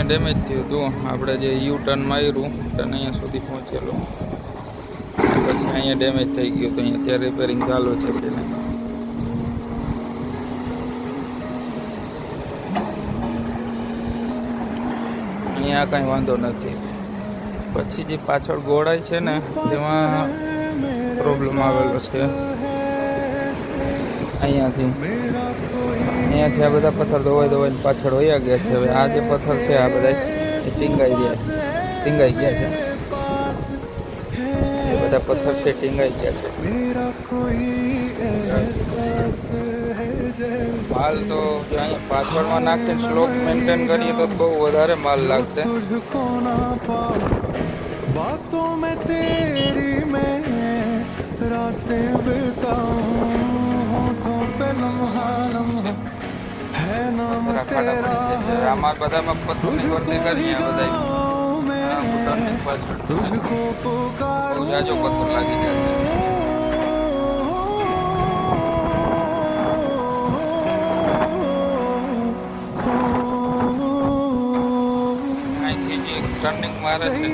અહીંયા ડેમેજ થયું હતું. આપણે જે યુ ટર્ન માર્યું ટર્ન અહીંયા સુધી પહોંચેલો, પછી અહીંયા ડેમેજ થઈ ગયું તો અહીંયા ત્યાં રિપેરિંગ ચાલુ છે. અહીંયા કાંઈ વાંધો નથી. પછી જે પાછળ ગોળાઈ છે ને તેમાં પ્રોબ્લેમ આવેલો છે. અહીંયાથી આ બધા પથ્થર ધોવાઈ પાછળ વયા ગયા છે. હવે આ જે પથ્થર છે આ બધા એ ટીંગાઈ ગયા છે. એ બધા પથ્થર છે ટીંગાઈ ગયા છે. માલ તો જો અહીંયા પાછળમાં નાખીને સ્લોપ મેન્ટેન કરીએ તો બહુ વધારે માલ લાગશે. बातों में तेरी मैं रातें बिताऊं होठों पे लम्हा लम्हा है नाम तेरा आमार बधाમાં પથ્થરની ભરતી કરી આ બધા तुझको पुकारूं જાજો પથ્થર લાગી જશે. અહીંથી જે ટર્નિંગ મારે છે